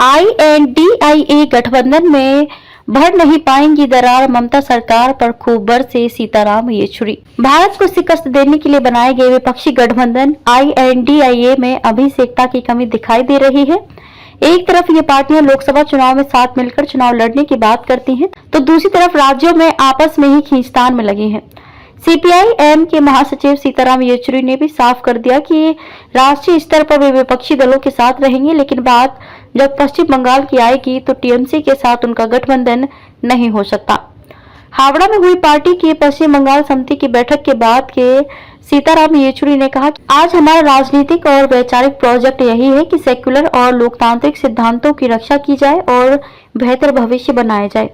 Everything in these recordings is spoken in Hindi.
INDIA गठबंधन में भर नहीं पाएंगी दरार, ममता सरकार पर खूब बरसे सीताराम येचुरी। भारत को शिकस्त देने के लिए बनाए गए विपक्षी गठबंधन INDIA में अभी से एकता की कमी दिखाई दे रही है। एक तरफ ये पार्टियां लोकसभा चुनाव में साथ मिलकर चुनाव लड़ने की बात करती हैं, तो दूसरी तरफ राज्यों में आपस में ही खींचतान में लगी हैं। CPI-M के महासचिव सीताराम येचुरी ने भी साफ कर दिया कि राष्ट्रीय स्तर पर वे विपक्षी दलों के साथ रहेंगे, लेकिन बात जब पश्चिम बंगाल की आएगी तो TMC के साथ उनका गठबंधन नहीं हो सकता। हावड़ा में हुई पार्टी की पश्चिम बंगाल समिति की बैठक के बाद के सीताराम येचुरी ने कहा कि आज हमारा राजनीतिक और वैचारिक प्रोजेक्ट यही है कि सेक्युलर और लोकतांत्रिक सिद्धांतों की रक्षा की जाए और बेहतर भविष्य बनाया जाए।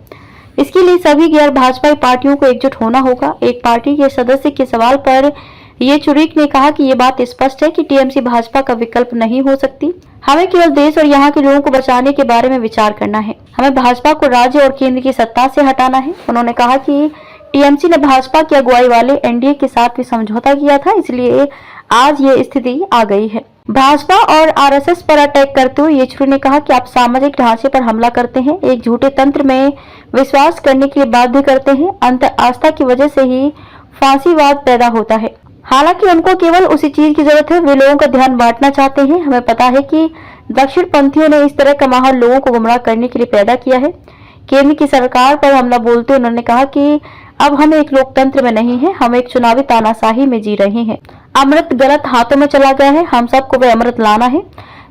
इसके लिए सभी गैर भाजपाई पार्टियों को एकजुट होना होगा। एक पार्टी के सदस्य के सवाल पर येचुरी ने कहा कि ये बात स्पष्ट है कि TMC भाजपा का विकल्प नहीं हो सकती। हमें केवल देश और यहाँ के लोगों को बचाने के बारे में विचार करना है। हमें भाजपा को राज्य और केंद्र की सत्ता से हटाना है। उन्होंने कहा कि TMC ने भाजपा की अगुवाई वाले NDA के साथ भी समझौता किया था, इसलिए आज ये स्थिति आ गई है। भाजपा और RSS पर अटैक करते हुए येचुरी ने कहा कि आप सामाजिक ढांचे पर हमला करते हैं, एक झूठे तंत्र में विश्वास करने के लिए बाध्य करते हैं। अंत आस्था की वजह से ही फांसीवाद पैदा होता है। हालांकि उनको केवल उसी चीज की जरूरत है, वे लोगों का ध्यान बांटना चाहते हैं। हमें पता है कि दक्षिण पंथियों ने इस तरह का माहौल लोगों को गुमराह करने के लिए पैदा किया है। केंद्र की सरकार पर हमला बोलते उन्होंने कहा कि अब हम एक लोकतंत्र में नहीं है, हम एक चुनावी तानाशाही में जी रहे हैं। अमृत गलत हाथों में चला गया है, हम सबको वह अमृत लाना है।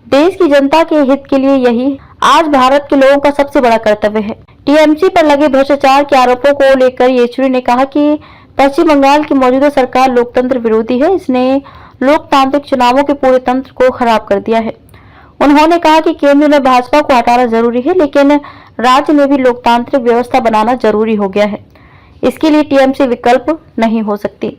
देश की जनता के हित के लिए यही आज भारत के लोगों का सबसे बड़ा कर्तव्य है। TMC पर लगे भ्रष्टाचार के आरोपों को लेकर येचुरी ने कहा कि पश्चिम बंगाल की मौजूदा सरकार लोकतंत्र विरोधी है, इसने लोकतांत्रिक चुनावों के पूरे तंत्र को खराब कर दिया है। उन्होंने कहा कि केंद्र में भाजपा को हटाना जरूरी है, लेकिन राज्य में भी लोकतांत्रिक व्यवस्था बनाना जरूरी हो गया है। इसके लिए TMC विकल्प नहीं हो सकती।